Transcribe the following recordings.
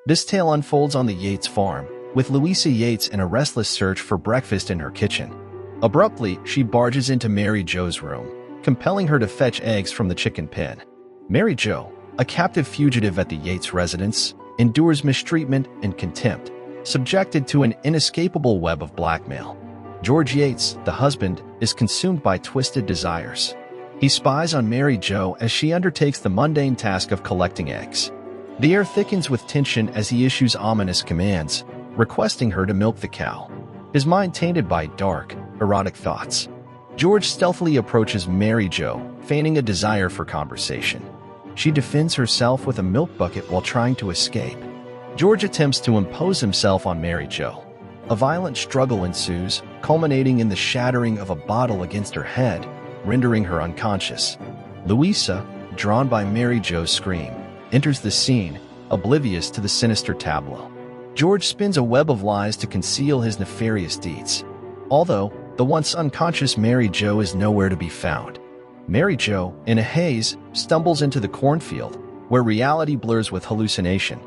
This tale unfolds on the Yates farm, with Louisa Yates in a restless search for breakfast in her kitchen. Abruptly, she barges into Mary Jo's room, compelling her to fetch eggs from the chicken pen. Mary Jo, a captive fugitive at the Yates residence, endures mistreatment and contempt, subjected to an inescapable web of blackmail. George Yates, the husband, is consumed by twisted desires. He spies on Mary Jo as she undertakes the mundane task of collecting eggs. The air thickens with tension as he issues ominous commands, requesting her to milk the cow, his mind tainted by dark, erotic thoughts. George stealthily approaches Mary Jo, feigning a desire for conversation. She defends herself with a milk bucket while trying to escape. George attempts to impose himself on Mary Jo. A violent struggle ensues, culminating in the shattering of a bottle against her head, rendering her unconscious. Louisa, drawn by Mary Jo's scream, enters the scene, oblivious to the sinister tableau. George spins a web of lies to conceal his nefarious deeds. Although, the once unconscious Mary Jo is nowhere to be found. Mary Jo, in a haze, stumbles into the cornfield, where reality blurs with hallucination.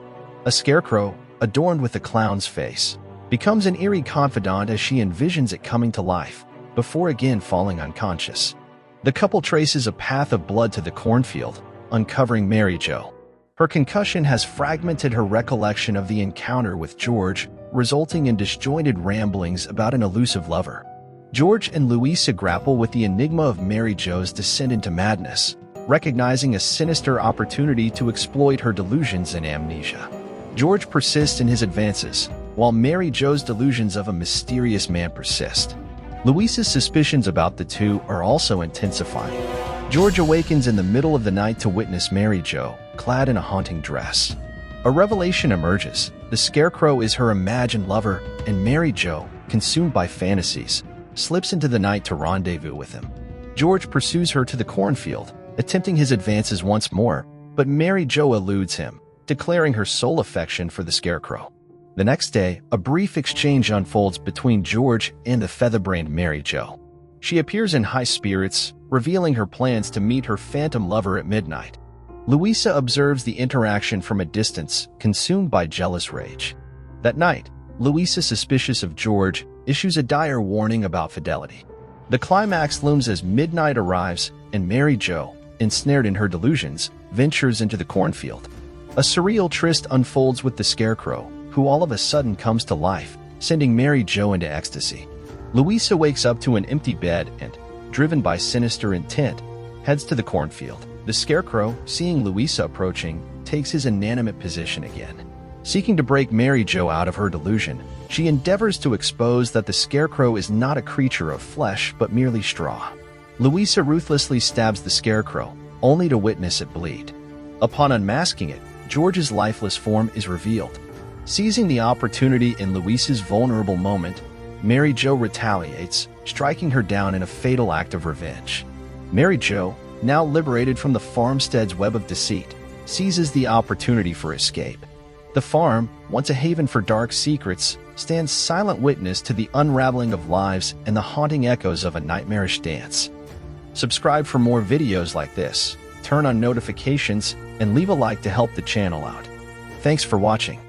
A scarecrow, adorned with a clown's face, becomes an eerie confidant as she envisions it coming to life, before again falling unconscious. The couple traces a path of blood to the cornfield, uncovering Mary Jo. Her concussion has fragmented her recollection of the encounter with George, resulting in disjointed ramblings about an elusive lover. George and Louisa grapple with the enigma of Mary Jo's descent into madness, recognizing a sinister opportunity to exploit her delusions and amnesia. George persists in his advances, while Mary Jo's delusions of a mysterious man persist. Louisa's suspicions about the two are also intensifying. George awakens in the middle of the night to witness Mary Jo, clad in a haunting dress. A revelation emerges. The scarecrow is her imagined lover, and Mary Jo, consumed by fantasies, slips into the night to rendezvous with him. George pursues her to the cornfield, attempting his advances once more, but Mary Jo eludes him, declaring her sole affection for the scarecrow. The next day, a brief exchange unfolds between George and the featherbrained Mary Jo. She appears in high spirits, revealing her plans to meet her phantom lover at midnight. Louisa observes the interaction from a distance, consumed by jealous rage. That night, Louisa, suspicious of George, issues a dire warning about fidelity. The climax looms as midnight arrives, and Mary Jo, ensnared in her delusions, ventures into the cornfield. A surreal tryst unfolds with the scarecrow, who all of a sudden comes to life, sending Mary Jo into ecstasy. Louisa wakes up to an empty bed and, driven by sinister intent, heads to the cornfield. The scarecrow, seeing Louisa approaching, takes his inanimate position again. Seeking to break Mary Jo out of her delusion, she endeavors to expose that the scarecrow is not a creature of flesh but merely straw. Louisa ruthlessly stabs the scarecrow, only to witness it bleed. Upon unmasking it, George's lifeless form is revealed. Seizing the opportunity in Louisa's vulnerable moment, Mary Jo retaliates, striking her down in a fatal act of revenge. Mary Jo, now liberated from the farmstead's web of deceit, seizes the opportunity for escape. The farm, once a haven for dark secrets, stands silent witness to the unraveling of lives and the haunting echoes of a nightmarish dance. Subscribe for more videos like this, turn on notifications, and leave a like to help the channel out. Thanks for watching.